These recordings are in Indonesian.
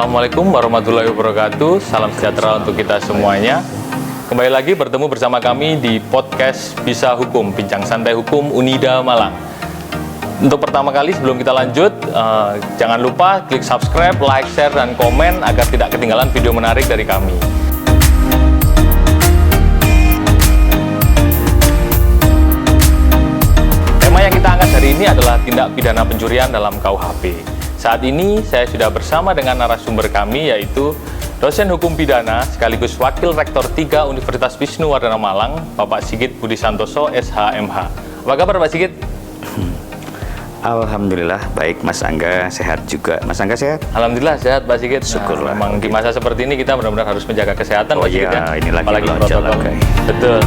Assalamualaikum warahmatullahi wabarakatuh. Salam sejahtera untuk kita semuanya. Kembali lagi bertemu bersama kami di podcast Bisa Hukum, Bincang Santai Hukum Unida Malang. Untuk pertama kali sebelum kita lanjut, jangan lupa klik subscribe, like, share, dan komen agar tidak ketinggalan video menarik dari kami. Tema yang kita angkat hari ini adalah tindak pidana pencurian dalam KUHP. Saat ini saya sudah bersama dengan narasumber kami, yaitu dosen hukum pidana sekaligus Wakil Rektor 3 Universitas Wisnuwardana Malang, Bapak Sigit Budi Santoso, SHMH. Apa kabar Pak Sigit? Alhamdulillah baik Mas Angga, sehat juga. Mas Angga sehat? Alhamdulillah sehat Pak Sigit. Syukurlah. Memang di masa seperti ini kita benar-benar harus menjaga kesehatan Pak Sigit ya. Ini lagi apalagi melonjak protokol. lagi. Betul.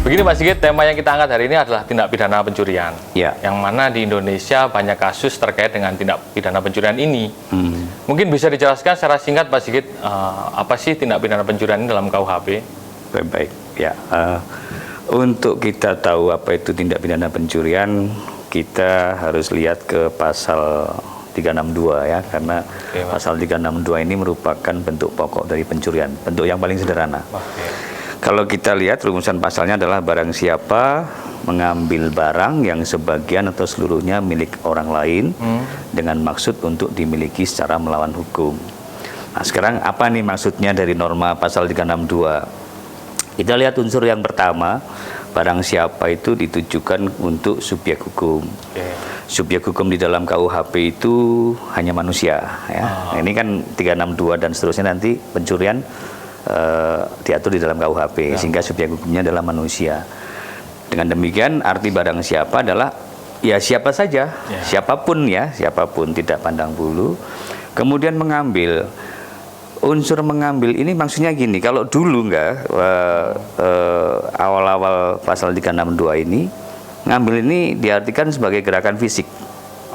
Begini Pak Sigit, tema yang kita angkat hari ini adalah tindak pidana pencurian. Ya. Yang mana di Indonesia banyak kasus terkait dengan tindak pidana pencurian ini. Mungkin bisa dijelaskan secara singkat Pak Sigit, apa sih tindak pidana pencurian ini dalam KUHP? Baik, ya. Untuk kita tahu apa itu tindak pidana pencurian, kita harus lihat ke pasal 362 ya, karena pasal 362 ini merupakan bentuk pokok dari pencurian, bentuk yang paling sederhana. Kalau kita lihat rumusan pasalnya adalah barang siapa mengambil barang yang sebagian atau seluruhnya milik orang lain dengan maksud untuk dimiliki secara melawan hukum. Nah, sekarang apa nih maksudnya dari norma pasal 362? Kita lihat unsur yang pertama, barang siapa itu ditujukan untuk subjek hukum. Subjek hukum di dalam KUHP itu hanya manusia ya. Nah, ini kan 362 dan seterusnya nanti pencurian diatur di dalam KUHP sehingga subjek hukumnya adalah manusia. Dengan demikian arti barang siapa adalah ya siapa saja, siapapun ya, siapapun tidak pandang bulu. Kemudian mengambil, unsur mengambil ini maksudnya gini, kalau dulu awal-awal pasal 362 ini, ngambil ini diartikan sebagai gerakan fisik.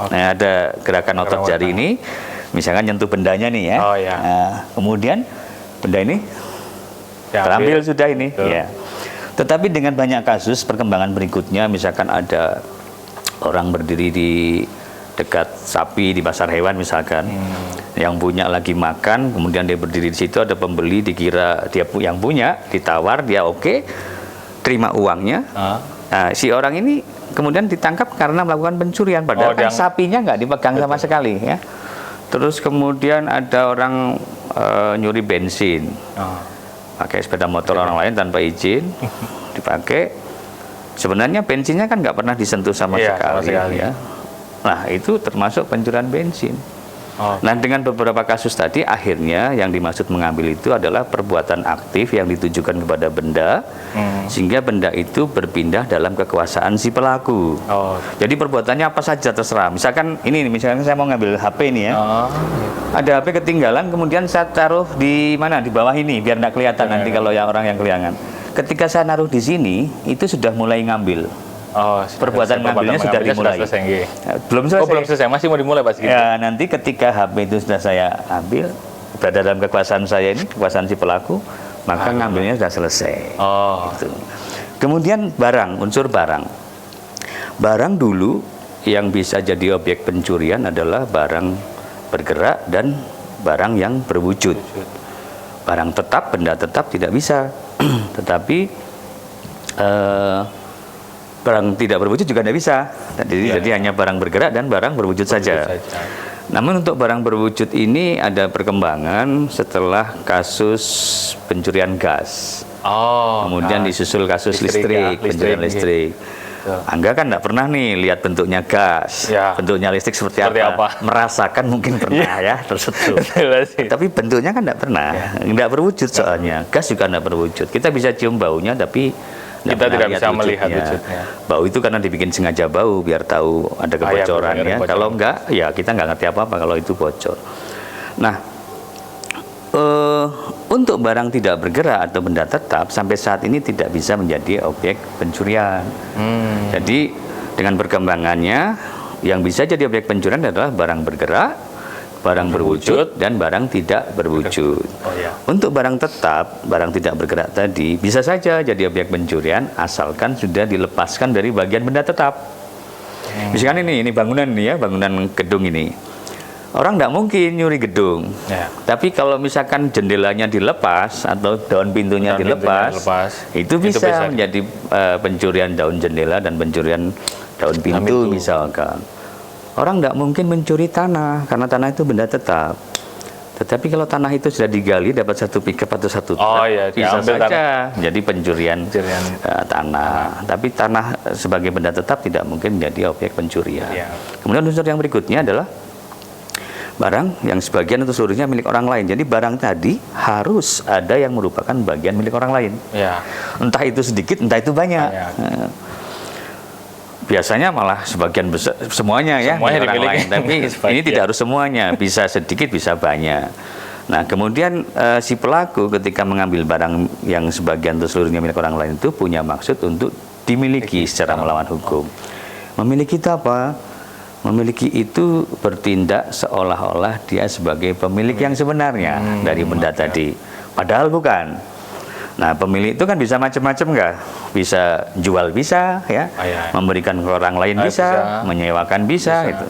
Nah, ada gerakan otot jari ini, misalkan nyentuh bendanya nih ya. Nah, kemudian benda ini terambil sudah ini ya. Tetapi dengan banyak kasus perkembangan berikutnya, misalkan ada orang berdiri di dekat sapi di pasar hewan misalkan, yang punya lagi makan, kemudian dia berdiri di situ, ada pembeli, dikira dia yang punya, ditawar, dia oke, terima uangnya. Nah, si orang ini kemudian ditangkap karena melakukan pencurian, padahal kan sapinya nggak dipegang sama sekali ya. Terus kemudian ada orang nyuri bensin, pakai sepeda motor orang lain tanpa izin, dipakai. Sebenarnya bensinnya kan nggak pernah disentuh sama sekali. Ya. Nah itu termasuk pencurian bensin. Nah dengan beberapa kasus tadi, akhirnya yang dimaksud mengambil itu adalah perbuatan aktif yang ditujukan kepada benda, sehingga benda itu berpindah dalam kekuasaan si pelaku. Jadi perbuatannya apa saja terserah. Misalkan ini, misalkan saya mau ngambil HP ini ya, ada HP ketinggalan, kemudian saya taruh di mana, di bawah ini, biar tidak kelihatan nanti kalau yang orang yang kelihatan. Ketika saya naruh di sini, itu sudah mulai ngambil. Perbuatan ngambilnya sudah dimulai. Belum selesai. Belum selesai, masih mau dimulai Pak Sigit. Ya, nanti ketika HP itu sudah saya ambil, berada dalam kekuasaan saya ini, kekuasaan si pelaku, maka ngambilnya sudah selesai. Gitu. Kemudian barang, unsur barang. Barang dulu yang bisa jadi objek pencurian adalah barang bergerak dan barang yang berwujud. Barang tetap, benda tetap tidak bisa. Tetapi barang tidak berwujud juga tidak bisa. Jadi hanya barang bergerak dan barang berwujud saja. Namun untuk barang berwujud ini ada perkembangan setelah kasus pencurian gas. Kemudian disusul kasus listrik, pencurian listrik. Angga kan tidak pernah nih lihat bentuknya gas, bentuknya listrik seperti apa. Merasakan mungkin pernah ya, tersentuh. Tapi bentuknya kan tidak pernah, tidak berwujud soalnya. Gas juga tidak berwujud. Kita bisa cium baunya tapi kita tidak bisa melihat wujudnya. Bau itu karena dibikin sengaja bau biar tahu ada kebocoran ya. Kalau enggak, ya kita nggak ngerti apa-apa kalau itu bocor. Nah, untuk barang tidak bergerak atau benda tetap sampai saat ini tidak bisa menjadi objek pencurian. Jadi dengan perkembangannya, yang bisa jadi objek pencurian adalah barang bergerak, barang berwujud dan barang tidak berwujud. Untuk barang tetap, barang tidak bergerak tadi bisa saja jadi objek pencurian asalkan sudah dilepaskan dari bagian benda tetap. Misalkan ini bangunan nih ya, bangunan gedung ini. Orang tidak mungkin nyuri gedung, tapi kalau misalkan jendelanya dilepas atau daun pintunya dilepas, itu bisa menjadi pencurian daun jendela dan pencurian daun pintu misalkan. Orang tidak mungkin mencuri tanah karena tanah itu benda tetap. Tetapi kalau tanah itu sudah digali dapat satu pickup atau satu truk, bisa saja jadi pencurian tanah. Tapi tanah sebagai benda tetap tidak mungkin menjadi objek pencurian. Kemudian unsur yang berikutnya adalah barang yang sebagian atau seluruhnya milik orang lain. Jadi barang tadi harus ada yang merupakan bagian milik orang lain. Entah itu sedikit, entah itu banyak. Biasanya malah sebagian besar, semuanya ya milik orang lain. Tapi ini tidak harus semuanya, bisa sedikit, bisa banyak. Nah kemudian si pelaku ketika mengambil barang yang sebagian atau seluruhnya milik orang lain itu punya maksud untuk dimiliki secara melawan hukum. Memiliki itu apa? Memiliki itu bertindak seolah-olah dia sebagai pemilik yang sebenarnya dari benda tadi. Padahal bukan. Nah, pemilik itu kan bisa macam-macam nggak? Bisa jual bisa, ya. Memberikan ke orang lain bisa, menyewakan bisa, gitu.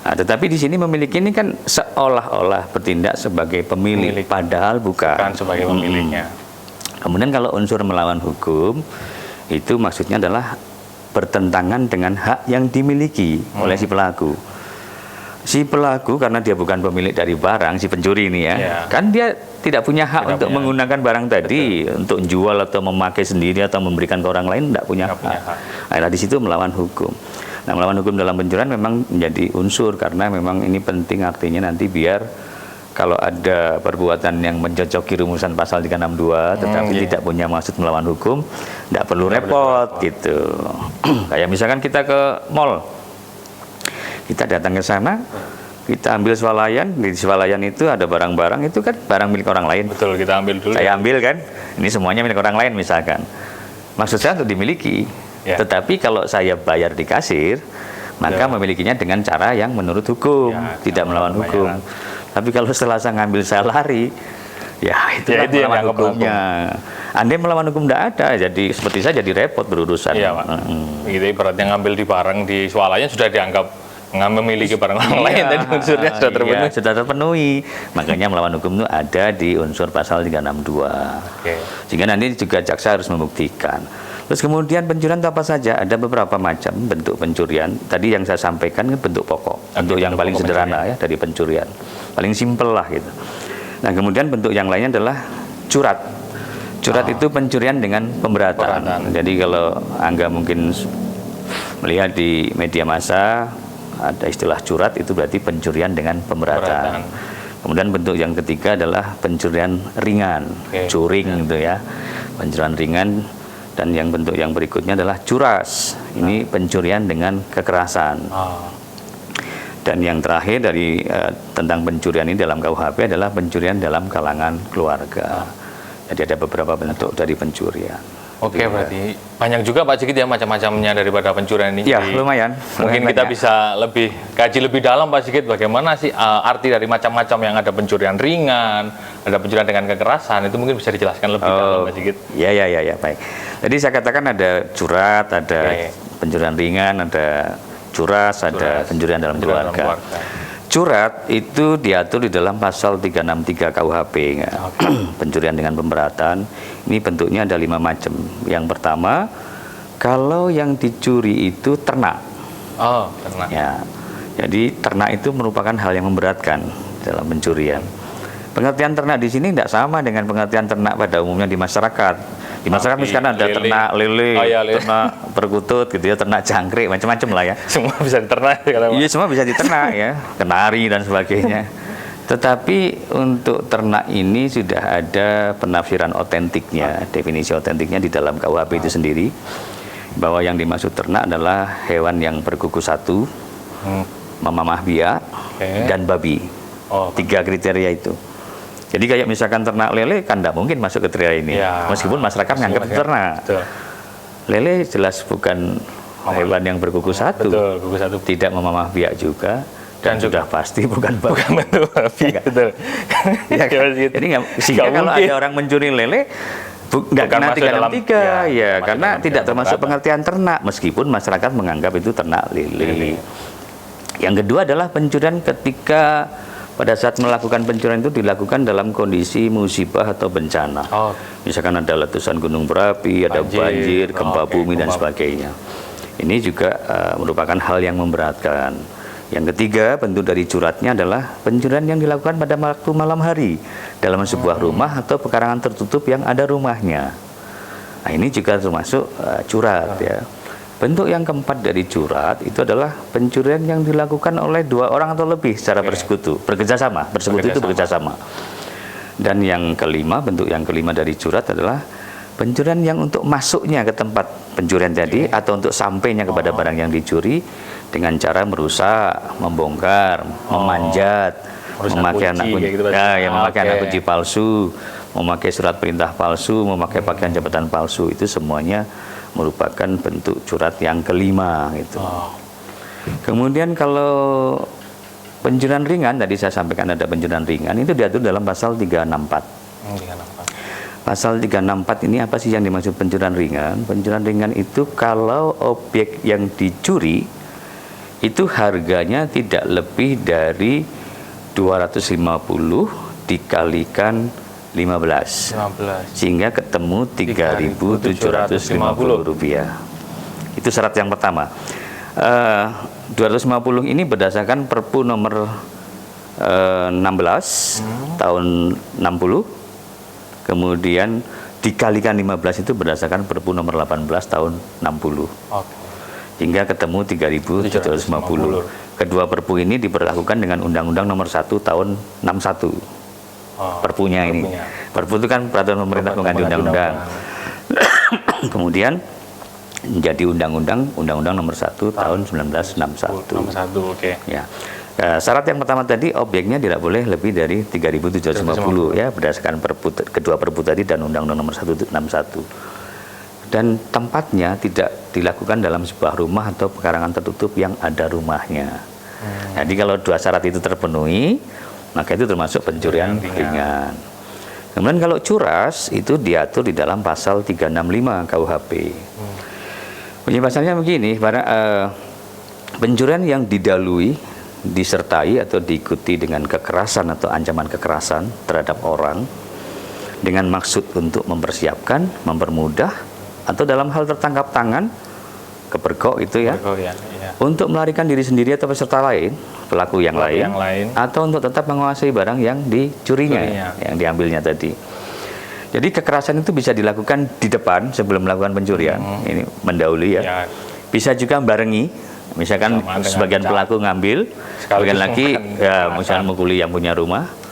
Nah, tetapi di sini memiliki ini kan seolah-olah bertindak sebagai pemilik, padahal bukan sebagai pemiliknya. Kemudian kalau unsur melawan hukum itu maksudnya adalah bertentangan dengan hak yang dimiliki oleh si pelaku. Si pelaku karena dia bukan pemilik dari barang, si pencuri ini ya, kan dia tidak punya hak untuk menggunakan barang tadi, untuk jual atau memakai sendiri atau memberikan ke orang lain, tidak punya hak. Nah, di situ melawan hukum. Nah, melawan hukum dalam pencurian memang menjadi unsur karena memang ini penting artinya nanti biar kalau ada perbuatan yang mencocoki rumusan pasal 362 tetapi tidak punya maksud melawan hukum, tidak perlu repot gitu. Kayak misalkan kita ke mall, kita datang ke sana, kita ambil swalayan, di swalayan itu ada barang-barang, itu kan barang milik orang lain. Betul, kita ambil dulu. Saya ambil kan, ini semuanya milik orang lain misalkan. Maksud saya untuk dimiliki, tetapi kalau saya bayar di kasir, maka memilikinya dengan cara yang menurut hukum, tidak melawan hukum. Tapi kalau setelah saya ngambil saya lari, ya itu melawan hukumnya. Andai melawan hukum tidak ada, jadi seperti saya jadi repot berurusan. Iya, Pak. Gitu ibaratnya ngambil di barang di swalayan sudah dianggap memiliki barang orang lain, dan unsurnya sudah terpenuhi. Sudah terpenuhi. Makanya melawan hukum itu ada di unsur pasal 362. Sehingga nanti juga jaksa harus membuktikan. Terus kemudian pencurian itu apa saja? Ada beberapa macam bentuk pencurian. Tadi yang saya sampaikan bentuk pokok, bentuk yang paling sederhana ya dari pencurian, paling simpel lah gitu. Nah kemudian bentuk yang lainnya adalah curat. Curat itu pencurian dengan pemberatan. Jadi kalau Angga mungkin melihat di media massa ada istilah curat, itu berarti pencurian dengan pemberatan. Kemudian bentuk yang ketiga adalah pencurian ringan, curing gitu ya, pencurian ringan. Dan yang bentuk yang berikutnya adalah curas. Ini pencurian dengan kekerasan. Dan yang terakhir dari tentang pencurian ini dalam KUHP adalah pencurian dalam kalangan keluarga. Jadi ada beberapa bentuk dari pencurian. Berarti banyak juga Pak Sigit ya macam-macamnya daripada pencurian ini. Ya, lumayan. Mungkin kita bisa kaji lebih dalam Pak Sigit bagaimana sih arti dari macam-macam yang ada pencurian ringan, ada pencurian dengan kekerasan, itu mungkin bisa dijelaskan lebih dalam Pak Sigit. Ya, baik. Jadi saya katakan ada curat, ada pencurian ringan, ada curas, ada pencurian dalam keluarga. Curat itu diatur di dalam pasal 363 KUHP ya. Pencurian dengan pemberatan. Ini bentuknya ada 5 macam. Yang pertama, kalau yang dicuri itu ternak. Ternak. Ya. Jadi ternak itu merupakan hal yang memberatkan dalam pencurian. Pengertian ternak di sini tidak sama dengan pengertian ternak pada umumnya di masyarakat. Di masyarakat misalkan ada ternak lele, ternak perkutut gitu ya, ternak jangkrik, macam-macam lah ya. Semua bisa diternak. Iya, semua bisa diternak ya, kenari dan sebagainya. Tetapi untuk ternak ini sudah ada penafsiran otentiknya, definisi otentiknya di dalam KUHP itu sendiri, bahwa yang dimaksud ternak adalah hewan yang berkuku satu, memamah biak, dan babi. 3 kriteria itu. Jadi kayak misalkan ternak lele kan tidak mungkin masuk ke kriteria ini, meskipun masyarakat menganggap ternak. Lele jelas bukan hewan yang berkuku satu, tidak memamah biak juga, dan sudah pasti bukan bentuk babi. Ya, betul. Ya, jadi sehingga kalau ada orang mencuri lele nggak kena 363 ya karena tidak termasuk pengertian ternak, meskipun masyarakat menganggap itu ternak lele. Yang kedua adalah pencurian ketika pada saat melakukan pencurian itu dilakukan dalam kondisi musibah atau bencana. Misalkan ada letusan gunung berapi, ada banjir, gempa bumi dan sebagainya. Ini juga merupakan hal yang memberatkan. Yang ketiga, bentuk dari curatnya adalah pencurian yang dilakukan pada waktu malam hari dalam sebuah rumah atau pekarangan tertutup yang ada rumahnya. Nah, ini juga termasuk curat ya. Bentuk yang keempat dari curat itu adalah pencurian yang dilakukan oleh 2 orang atau lebih secara bersekutu, bekerjasama. Bersekutu itu bekerjasama. Dan yang kelima, bentuk yang kelima dari curat adalah pencurian yang untuk masuknya ke tempat pencurian tadi atau untuk sampainya kepada barang yang dicuri dengan cara merusak, membongkar, memanjat, memakai anak kunci, gitu, memakai anak kunci palsu, memakai surat perintah palsu, memakai pakaian jabatan palsu, itu semuanya merupakan bentuk curat yang kelima gitu. Kemudian kalau pencurian ringan, tadi saya sampaikan ada pencurian ringan, itu diatur dalam pasal 364. Pasal 364 ini apa sih yang dimaksud pencurian ringan? Pencurian ringan itu kalau objek yang dicuri itu harganya tidak lebih dari 250 dikalikan 15 sehingga ketemu 3.750 rupiah. Itu syarat yang pertama. 250 ini berdasarkan Perpu nomor 16 tahun 60, kemudian dikalikan 15 itu berdasarkan Perpu nomor 18 tahun 60. Hingga ketemu 3.750. Kedua perpu ini diberlakukan dengan Undang-Undang nomor 1 tahun 61. Perpunya ini. Perpu itu kan peraturan pemerintah mengganti undang-undang. Kemudian menjadi Undang-Undang nomor 1 tahun 1961. Nomor 1, oke. Ya. Syarat yang pertama tadi objeknya tidak boleh lebih dari 3.750 ya berdasarkan kedua perpu tadi dan Undang-Undang nomor 1 61. Dan tempatnya tidak dilakukan dalam sebuah rumah atau pekarangan tertutup yang ada rumahnya. Jadi kalau 2 syarat itu terpenuhi, maka itu termasuk pencurian ringan. Kemudian kalau curas itu diatur di dalam pasal 365 KUHP. Bunyi pasalnya begini, pencurian yang didahului, disertai atau diikuti dengan kekerasan atau ancaman kekerasan terhadap orang dengan maksud untuk mempersiapkan, mempermudah atau dalam hal tertangkap tangan, kepergok itu ya, untuk melarikan diri sendiri atau peserta lain, pelaku yang lain, atau untuk tetap menguasai barang yang dicurinya, yang diambilnya tadi. Jadi kekerasan itu bisa dilakukan di depan sebelum melakukan pencurian, ini mendahului ya. Bisa juga barengi, misalkan sebagian pelaku ngambil, sebagian lagi ya misalnya mukuli yang punya rumah.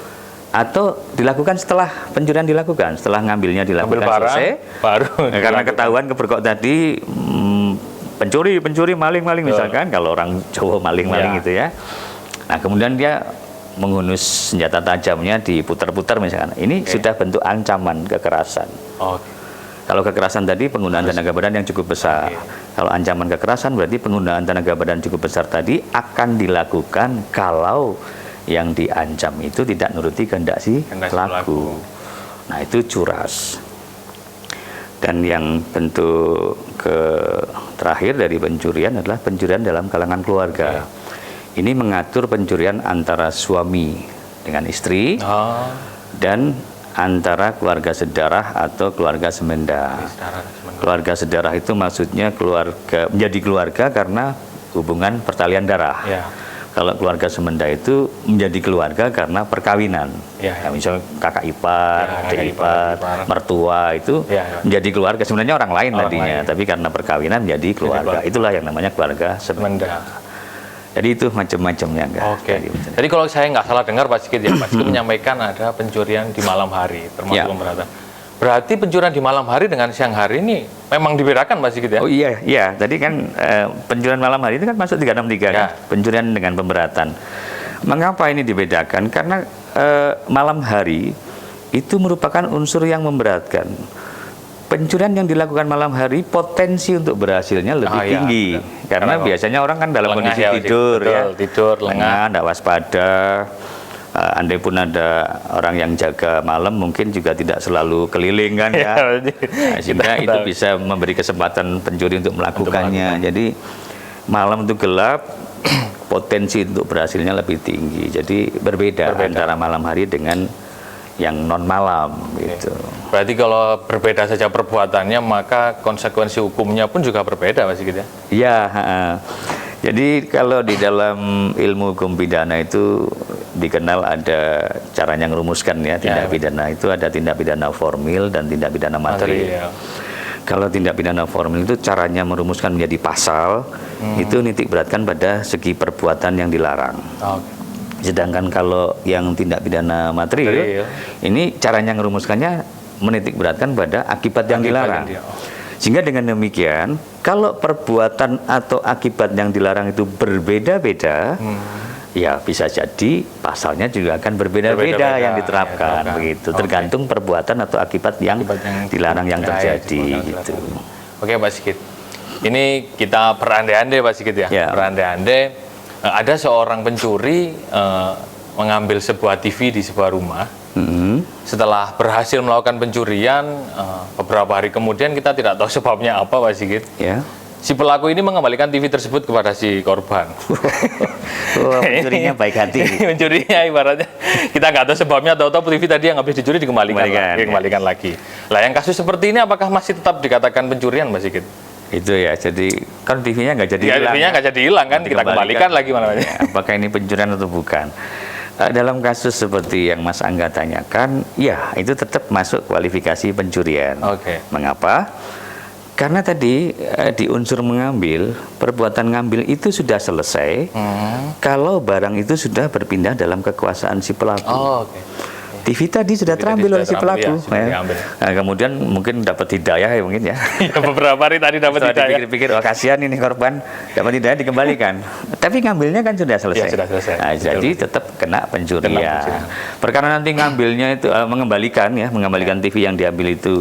Atau dilakukan setelah pencurian dilakukan, setelah ngambilnya dilakukan selesai, baru karena ketahuan kepergok tadi pencuri, maling misalkan, kalau orang Jawa maling gitu ya. Nah kemudian dia menghunus senjata tajamnya diputar-putar misalkan, ini sudah bentuk ancaman kekerasan. Kalau kekerasan tadi penggunaan tenaga badan yang cukup besar. Kalau ancaman kekerasan berarti penggunaan tenaga badan cukup besar tadi akan dilakukan kalau yang diancam itu tidak nuruti kehendak si pelaku. Nah itu curas. Dan yang bentuk terakhir dari pencurian adalah pencurian dalam kalangan keluarga. Ini mengatur pencurian antara suami dengan istri dan antara keluarga sedarah atau keluarga semenda. Keluarga sedarah itu maksudnya menjadi keluarga karena hubungan pertalian darah. Kalau keluarga semenda itu menjadi keluarga karena perkawinan. Nah, misalnya kakak ipar, adik ipar, mertua itu menjadi keluarga. Sebenarnya orang lain tadinya, tapi karena perkawinan menjadi keluarga. Itulah yang namanya keluarga semenda. Jadi itu macam-macamnya Jadi kalau saya nggak salah dengar Pak Sigit ya, Pak Sigit menyampaikan ada pencurian di malam hari, termasuk pemberatan. Berarti pencurian di malam hari dengan siang hari ini memang dibedakan Pak Sigit ya? Oh iya. Tadi kan pencurian malam hari itu kan masuk 363 kan? Pencurian dengan pemberatan. Mengapa ini dibedakan? Karena malam hari itu merupakan unsur yang memberatkan. pencurian yang dilakukan malam hari potensi untuk berhasilnya lebih tinggi. Karena biasanya orang kan dalam kondisi tidur, tidur, lengah, tidak waspada. Andai pun ada orang yang jaga malam, mungkin juga tidak selalu keliling kan ya. Sehingga itu bisa memberi kesempatan pencuri untuk melakukannya. Jadi malam itu gelap, potensi untuk berhasilnya lebih tinggi. Jadi berbeda antara malam hari dengan yang non malam gitu. Berarti kalau berbeda saja perbuatannya, maka konsekuensi hukumnya pun juga berbeda, Mas Sigit ya? Iya. Jadi kalau di dalam ilmu hukum pidana itu dikenal ada caranya merumuskan ya tindak pidana itu ada tindak pidana formil dan tindak pidana material. Kalau tindak pidana formil itu caranya merumuskan menjadi pasal, itu nitik beratkan pada segi perbuatan yang dilarang. Sedangkan kalau yang tindak pidana material, ini caranya merumuskannya menitik beratkan pada akibat yang dilarang. Sehingga dengan demikian, kalau perbuatan atau akibat yang dilarang itu berbeda-beda, ya bisa jadi pasalnya juga akan berbeda-beda yang diterapkan, begitu. Tergantung perbuatan atau akibat yang dilarang yang terjadi, gitu. Oke, Pak Sigit. Ini kita berandai-andai, Pak Sigit ya. Berandai-andai. Ada seorang pencuri mengambil sebuah TV di sebuah rumah. Setelah berhasil melakukan pencurian, beberapa hari kemudian kita tidak tahu sebabnya apa, Pak Sigit. Si pelaku ini mengembalikan TV tersebut kepada si korban. Pencurinya baik hati. Pencurinya ibaratnya kita nggak tahu sebabnya, tahu-tahu TV tadi yang habis dicuri dikembalikan lagi. Lah yang kasus seperti ini apakah masih tetap dikatakan pencurian, Pak Sigit? Itu ya, jadi kan TV-nya nggak jadi hilang. TV-nya nggak jadi hilang kan, kita kembalikan lagi mana. Apakah ini pencurian atau bukan? Dalam kasus seperti yang Mas Angga tanyakan, ya itu tetap masuk kualifikasi pencurian. Mengapa? Karena tadi di unsur mengambil, perbuatan ngambil itu sudah selesai kalau barang itu sudah berpindah dalam kekuasaan si pelaku. TV tadi sudah terambil oleh si pelaku. Nah, kemudian mungkin dapat hidayah ya mungkin ya. Beberapa hari tadi dapat hidayah. Pikir-pikir, oh kasihan ini korban, dapat hidayah dikembalikan. Tapi ngambilnya kan sudah selesai. Sudah selesai. Nah, jadi tetap kena pencurian. Perkara nanti ngambilnya itu mengembalikan TV yang diambil itu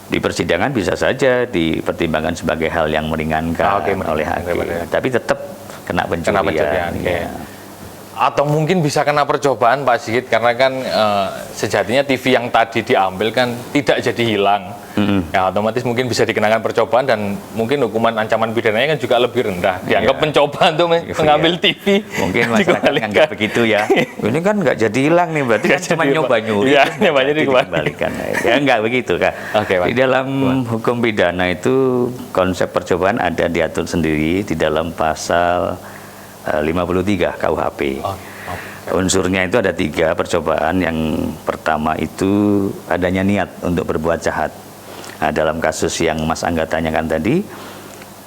di persidangan bisa saja dipertimbangkan sebagai hal yang meringankan oleh hakim. Tapi tetap kena pencurian. Atau mungkin bisa kena percobaan, Pak Sigit, karena kan sejatinya TV yang tadi diambil kan tidak jadi hilang. Ya otomatis mungkin bisa dikenakan percobaan dan mungkin hukuman ancaman pidananya kan juga lebih rendah. Dianggap pencobaan tuh mengambil TV. Mungkin masyarakat nganggap begitu ya. Ini kan nggak jadi hilang nih, berarti kan cuma nyoba nyuri. Nyoba dikembalikan. Ya nggak begitu kan. Di dalam hukum pidana itu konsep percobaan ada diatur sendiri di dalam pasal 53 KUHP. Unsurnya itu ada 3 percobaan. Yang pertama itu adanya niat untuk berbuat jahat. Nah, dalam kasus yang Mas Angga tanyakan tadi,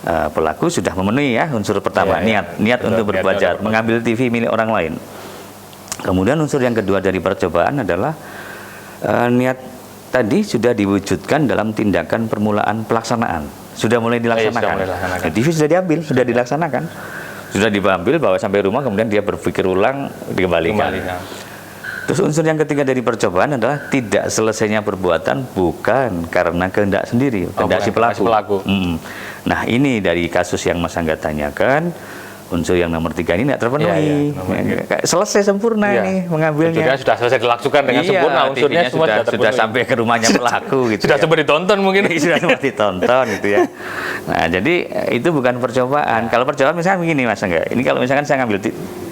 pelaku sudah memenuhi ya unsur pertama, niat untuk berbuat jahat, mengambil TV milik orang lain. Kemudian unsur yang kedua dari percobaan adalah niat tadi sudah diwujudkan dalam tindakan permulaan pelaksanaan, sudah mulai dilaksanakan. TV sudah diambil, sudah dilaksanakan. Sudah diambil, bawa sampai rumah, kemudian dia berpikir ulang, dikembalikan. Terus unsur yang ketiga dari percobaan adalah tidak selesainya perbuatan bukan karena kehendak sendiri, kehendak si pelaku. Nah ini dari kasus yang Mas Angga tanyakan, unsur yang nomor 3 ini tidak terpenuhi. Selesai sempurna ini mengambilnya. Sudah selesai dilakukan dengan sempurna, unsurnya semua sudah sampai ke rumahnya pelaku gitu. Sudah sempat ditonton mungkin. Sudah sempat ditonton gitu ya. Nah, jadi itu bukan percobaan. Kalau percobaan misalnya begini Mas Angga. Ini kalau misalkan saya ngambil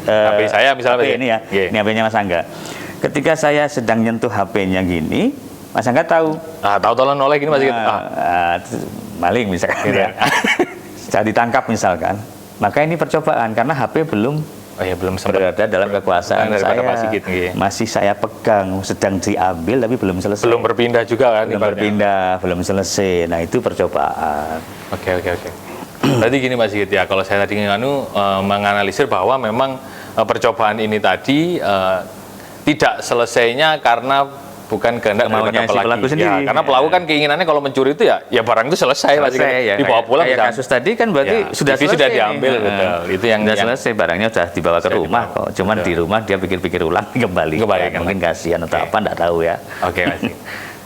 HP saya misalnya ini ya. Ini HP-nya Mas Angga. Ketika saya sedang nyentuh HP-nya gini, Mas Angga tahu. Tahu tolong noleh gini Mas gitu. Maling misalkan ya. Saya ditangkap misalkan. Maka ini percobaan karena HP belum berada dalam kekuasaan saya. Masih saya pegang, sedang diambil tapi belum selesai. Belum berpindah juga kan? Belum selesai. Nah, itu percobaan. Oke. Berarti gini Mas Sigit ya, kalau saya tadi menganalisir bahwa memang percobaan ini tadi tidak selesainya karena bukan kehendak daripada pelaku sendiri. Karena pelaku kan keinginannya kalau mencuri itu ya barang itu selesai dibawa pulang. Kayak kasus tadi kan berarti sudah diambil, betul. Itu yang selesai, barangnya sudah dibawa ke rumah kok. Cuman di rumah dia pikir-pikir ulang, kembali. Mungkin kasihan atau apa, enggak tahu ya. Oke, Mas.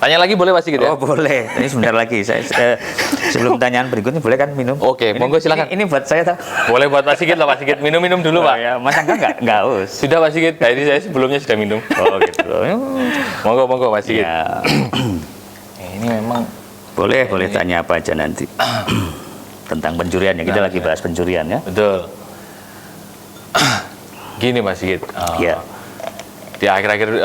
Tanya lagi boleh Pak Sigit ya? Oh boleh. Ini sebentar lagi. Sebelum pertanyaan berikutnya boleh kan minum? Oke, monggo silakan. Ini buat saya tak? Boleh buat Pak Sigit lah Pak Sigit. Minum dulu Pak. Ya, Mas Angga nggak haus. Sudah Pak Sigit. Tadi saya sebelumnya sudah minum. Oh gitu. Monggo Pak Sigit. Ya. Ini memang boleh tanya apa aja nanti. Tentang pencurian ya. Kita lagi bahas pencurian ya. Betul. Gini Pak Sigit. Ya. Di akhir-akhir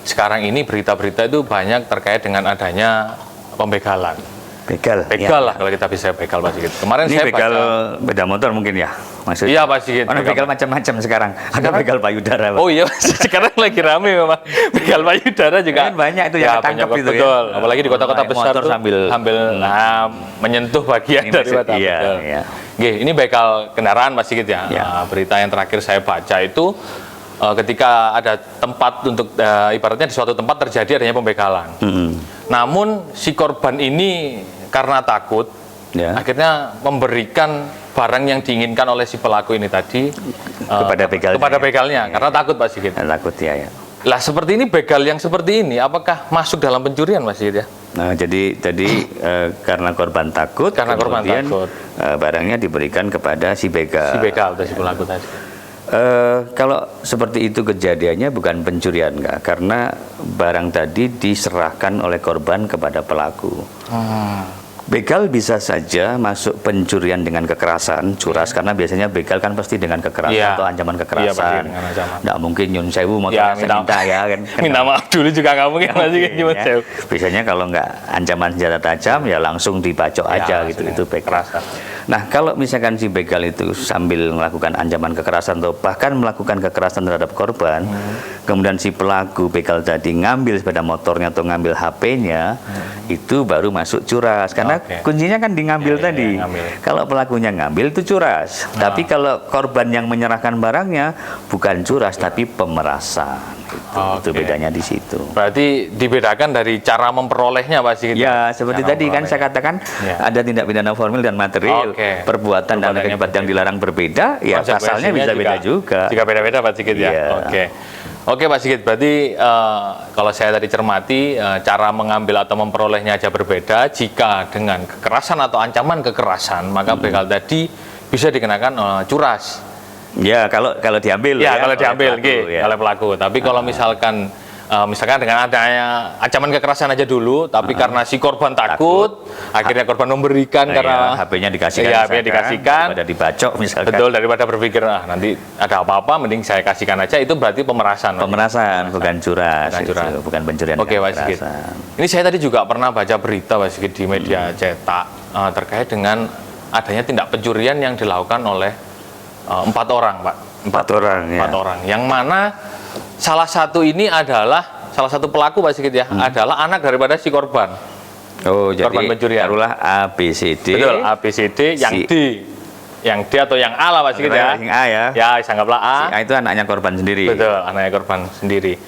sekarang ini berita-berita itu banyak terkait dengan adanya pembegalan. Begal lah kalau kita bisa begal Pak Sigit. Kemarin ini saya begal baca beda motor mungkin ya maksudnya. Iya Pak Sigit. Begal macam-macam sekarang. Ada begal payudara. Pak. Oh iya sekarang lagi rame memang begal payudara juga. Banyak itu yang ketangkep itu betul. ya. Apalagi di kota-kota besar tuh sambil menyentuh bagian dari mata. Iya. Ini begal kendaraan Pak Sigit ya. Berita yang terakhir saya baca itu ketika ada tempat untuk ibaratnya di suatu tempat terjadi adanya pembegalan. Namun si korban ini karena takut, akhirnya memberikan barang yang diinginkan oleh si pelaku ini tadi kepada begalnya, karena takut Pak Sigit. Takut ya. Lah seperti ini begal yang seperti ini, apakah masuk dalam pencurian Pak Sigit ya? Nah jadi karena korban takut, barangnya diberikan kepada si begal. Atau si pelaku tadi. Kalau seperti itu kejadiannya bukan pencurian enggak, karena barang tadi diserahkan oleh korban kepada pelaku. Begal bisa saja masuk pencurian dengan kekerasan, curas, karena biasanya begal kan pasti dengan kekerasan atau ancaman kekerasan. Nggak mungkin nyun sewu motornya minta ya kan. Minta maaf dulu juga nggak mungkin nyun sewu. Biasanya kalau nggak ancaman senjata tajam ya langsung dibacok aja gitu, itu begal. Nah kalau misalkan si begal itu sambil melakukan ancaman kekerasan atau bahkan melakukan kekerasan terhadap korban, kemudian si pelaku begal tadi ngambil sepeda motornya atau ngambil HP-nya, itu baru masuk curas, karena kuncinya kan diambil tadi. Kalau pelakunya ngambil itu curas, tapi kalau korban yang menyerahkan barangnya bukan curas tapi pemerasan. Itu bedanya di situ. Berarti dibedakan dari cara memperolehnya Pak Sigit. Ya, seperti tadi kan saya katakan ada tindak pidana formil dan material. Perbuatan dan akibat yang dilarang berbeda, ya pasalnya bisa beda juga. Jika beda-beda Pak Sigit ya. Oke Pak Sigit, berarti kalau saya tadi cermati cara mengambil atau memperolehnya aja berbeda. Jika dengan kekerasan atau ancaman kekerasan, maka begal tadi bisa dikenakan curas. Ya kalau diambil kalau diambil oleh pelaku. Tapi kalau misalkan dengan adanya ancaman kekerasan aja dulu, tapi karena si korban takut, akhirnya korban memberikan karena HP-nya dikasihkan, daripada dibacok misalkan. Betul, daripada berpikir nanti ada apa-apa mending saya kasihkan aja, itu berarti pemerasan. Bukan curas. Bukan pencurian. Oke Pak Sigit. Ini saya tadi juga pernah baca berita Pak Sigit di media cetak terkait dengan adanya tindak pencurian yang dilakukan oleh 4 orang Pak. 4 orang. 4 orang. Yang mana salah satu pelaku Pak Sigit ya, adalah anak daripada si korban. Korban pencurian. Taruhlah ABCD. Betul, ABCD yang D atau yang A lah Pak Sigit ya. Yang A ya. Ya, anggaplah A. Si A itu anaknya korban sendiri. Betul, anaknya korban sendiri.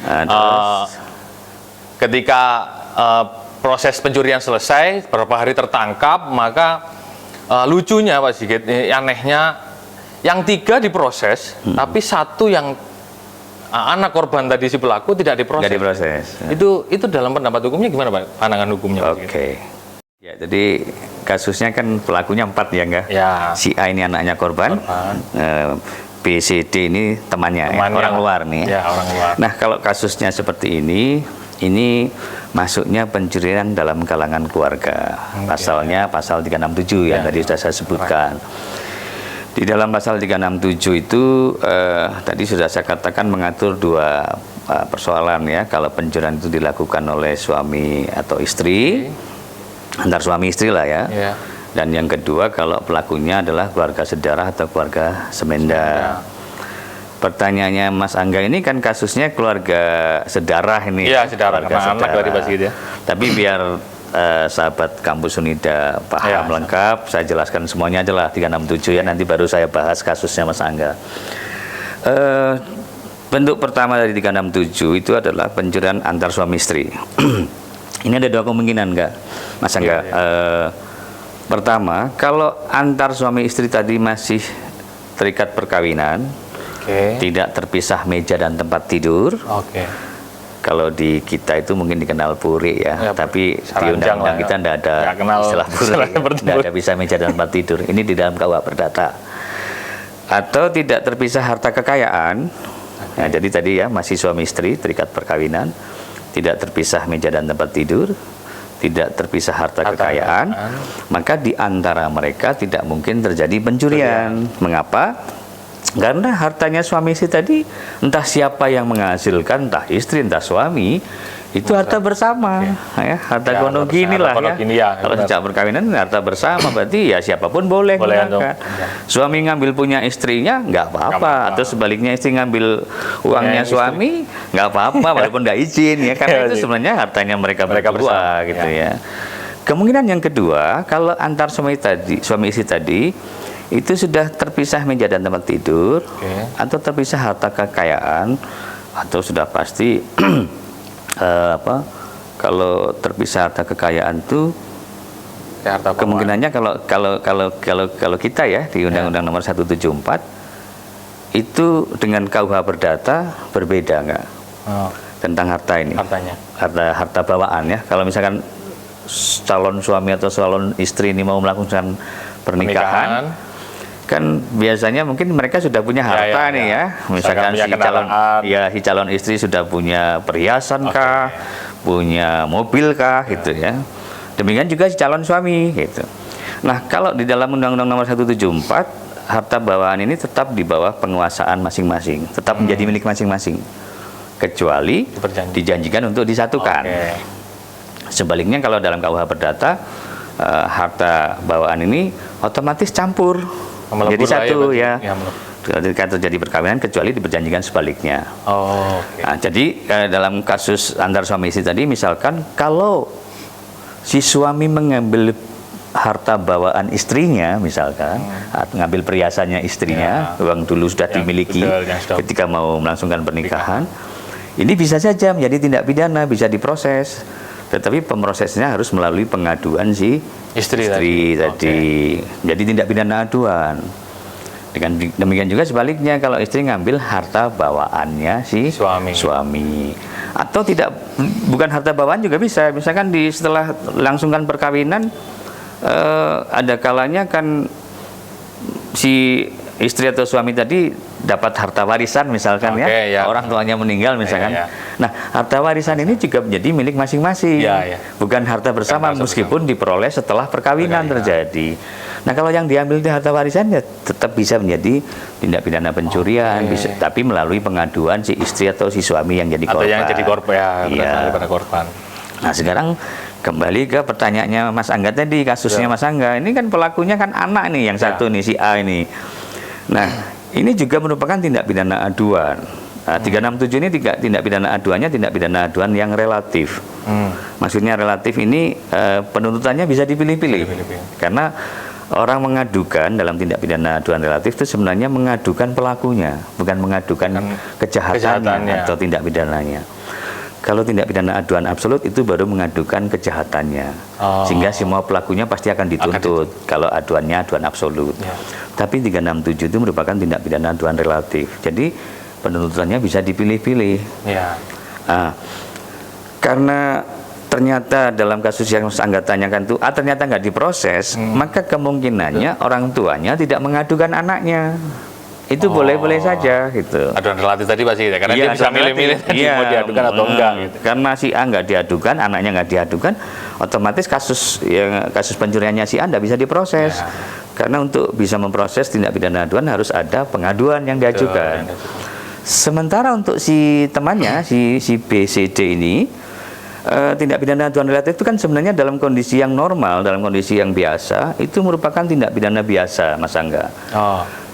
Ketika proses pencurian selesai, beberapa hari tertangkap, maka lucunya Pak Sigit, anehnya yang 3 diproses, tapi 1 yang anak korban tadi si pelaku tidak diproses. Tidak diproses. Itu dalam pendapat hukumnya gimana Pak? Pandangan hukumnya. Ya, jadi kasusnya kan pelakunya 4 ya enggak? Ya. Si A ini anaknya korban. B, C, D ini temannya ya, orang luar nih. Ya, orang luar. Nah, kalau kasusnya seperti ini masuknya pencurian dalam kalangan keluarga. Pasalnya pasal 367 yang tadi sudah saya sebutkan. Di dalam pasal 367 itu tadi sudah saya katakan mengatur 2 persoalan ya. Kalau pencurian itu dilakukan oleh suami atau istri, antar suami istri lah ya. Dan yang kedua kalau pelakunya adalah keluarga sedarah atau keluarga semenda. Pertanyaannya Mas Angga ini kan kasusnya keluarga sedarah ini. Iya, sedarah. Anak dari Pak Sigit ya. Tapi biar sahabat Kampus Unida paham lengkap, saya jelaskan semuanya aja lah 367 ya, nanti baru saya bahas kasusnya Mas Angga. Bentuk pertama dari 367 itu adalah pencurian antar suami istri. Ini ada 2 kemungkinan enggak Mas Angga? Pertama, kalau antar suami istri tadi masih terikat perkawinan, tidak terpisah meja dan tempat tidur, Kalau di kita itu mungkin dikenal puri ya, tapi di undang-undang kita tidak ada istilah puri, tidak ada pisah meja dan tempat tidur. Ini di dalam KUH Perdata. Atau tidak terpisah harta kekayaan. Nah, jadi tadi ya, masih suami istri terikat perkawinan, tidak terpisah meja dan tempat tidur, tidak terpisah harta kekayaan, maka di antara mereka tidak mungkin terjadi pencurian. Mengapa? Karena hartanya suami istri tadi, entah siapa yang menghasilkan, entah istri, entah suami, itu harta bersama, ya, harta kono gini lah ya. Kalau sejak perkawinan harta bersama, berarti ya siapapun boleh menggunakan. Suami ngambil punya istrinya, nggak apa-apa. Atau sebaliknya istri ngambil uangnya suami, nggak apa-apa, walaupun nggak izin ya. Karena itu sebenarnya hartanya mereka berdua, gitu ya. Kemungkinan yang kedua, kalau antar suami istri tadi itu sudah terpisah meja dan tempat tidur, atau terpisah harta kekayaan, atau sudah pasti kalau terpisah harta kekayaan itu kemungkinannya kalau kita ya di Undang-Undang Nomor 174 itu dengan KUH Perdata berbeda nggak? Tentang harta ini, harta bawaan ya. Kalau misalkan calon suami atau calon istri ini mau melakukan pernikahan, kan biasanya mungkin mereka sudah punya harta nih ya. Misalkan si calon istri sudah punya perhiasan kah, punya mobil kah, gitu ya. Demikian juga si calon suami gitu. Nah, kalau di dalam Undang-Undang Nomor 174, harta bawaan ini tetap di bawah penguasaan masing-masing, tetap menjadi milik masing-masing, kecuali dijanjikan untuk disatukan. Sebaliknya kalau dalam KUH Perdata, harta bawaan ini otomatis campur jadi satu ya. Ketika terjadi perkawinan kecuali diperjanjikan sebaliknya. Nah, jadi dalam kasus antar suami istri tadi, misalkan kalau si suami mengambil harta bawaan istrinya, misalkan mengambil perhiasannya istrinya, uang dulu sudah dimiliki ketika mau melangsungkan pernikahan, ini bisa saja menjadi tindak pidana, bisa diproses. Tetapi pemrosesnya harus melalui pengaduan si istri tadi. Jadi tindak pidana aduan. Dengan demikian juga sebaliknya, kalau istri ngambil harta bawaannya si suami. Atau bukan harta bawaan juga bisa. Misalkan setelah langsungkan perkawinan, ada kalanya kan si istri atau suami tadi dapat harta warisan misalkan orang tuanya meninggal misalkan. Nah, harta warisan ini juga menjadi milik masing-masing, bukan harta bersama, meskipun diperoleh setelah perkawinan terjadi. Nah, kalau yang diambil di harta warisan ya tetap bisa menjadi tindak pidana pencurian, bisa, tapi melalui pengaduan si istri atau si suami yang jadi korban. Atau yang jadi korban. Nah, sekarang kembali ke pertanyaannya Mas Angga tadi, kasusnya Mas Angga. Ini kan pelakunya kan anak nih, yang satu nih, si A ini. Nah, ini juga merupakan tindak pidana aduan. Nah, 367 ini tindak pidana aduannya tindak pidana aduan yang relatif. Maksudnya relatif ini penuntutannya bisa dipilih-pilih. Karena orang mengadukan dalam tindak pidana aduan relatif itu sebenarnya mengadukan pelakunya, bukan mengadukan kejahatannya atau tindak pidananya. Kalau tindak pidana aduan absolut itu baru mengadukan kejahatannya, sehingga semua pelakunya pasti akan dituntut kalau aduannya aduan absolut. Tapi 367 itu merupakan tindak pidana aduan relatif, jadi penuntutannya bisa dipilih-pilih. Nah, karena ternyata dalam kasus yang Angga tanyakan itu ternyata nggak diproses, maka kemungkinannya orang tuanya tidak mengadukan anaknya. Itu boleh-boleh saja gitu. Aduan relatif tadi pasti ya, karena dia bisa milih-milih mau diadukan atau enggak gitu. Karena si A nggak diadukan, anaknya nggak diadukan, otomatis kasus pencuriannya si A nggak bisa diproses. Karena untuk bisa memproses tindak pidana aduan harus ada pengaduan yang diajukan. Sementara untuk si temannya, si B, C, D ini, tindak pidana aduan relatif itu kan sebenarnya dalam kondisi yang normal, dalam kondisi yang biasa, itu merupakan tindak pidana biasa, Mas Angga.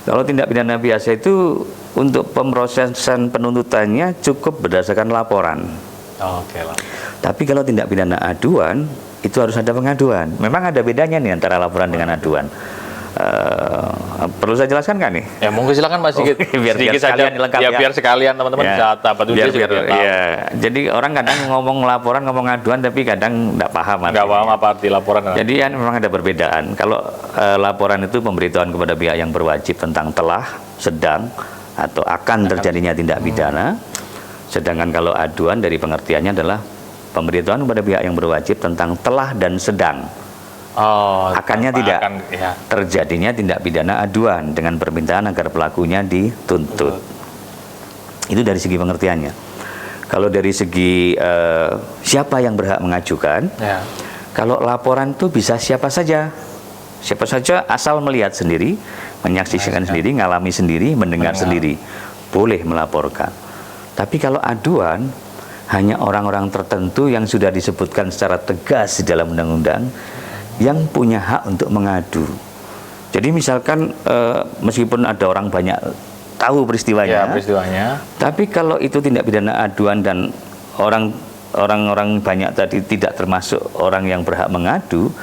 Kalau tindak pidana biasa itu untuk pemrosesan penuntutannya cukup berdasarkan laporan. Tapi kalau tindak pidana aduan itu harus ada pengaduan. Memang ada bedanya nih antara laporan dengan aduan. Perlu saya jelaskan nggak nih? Ya monggo silakan Mas Sigit. Biar saja ya, biar sekalian teman-teman bisa tahu. Jadi orang kadang ngomong laporan, ngomong aduan, tapi kadang nggak paham. Nggak paham apa arti laporan. Jadi kan memang ada perbedaan. Kalau laporan itu pemberitahuan kepada pihak yang berwajib tentang telah, sedang, atau akan terjadinya tindak pidana. Sedangkan kalau aduan dari pengertiannya adalah pemberitahuan kepada pihak yang berwajib tentang telah dan sedang. Akannya tidak terjadinya tindak pidana aduan dengan permintaan agar pelakunya dituntut. Itu dari segi pengertiannya. Kalau dari segi siapa yang berhak mengajukan, kalau laporan itu bisa siapa saja asal melihat sendiri, menyaksikan sendiri, ngalami sendiri, mendengar sendiri, boleh melaporkan. Tapi kalau aduan hanya orang-orang tertentu yang sudah disebutkan secara tegas di dalam undang-undang yang punya hak untuk mengadu. Jadi misalkan meskipun ada orang banyak tahu peristiwanya, tapi kalau itu tindak pidana aduan dan orang-orang banyak tadi tidak termasuk orang yang berhak mengadu,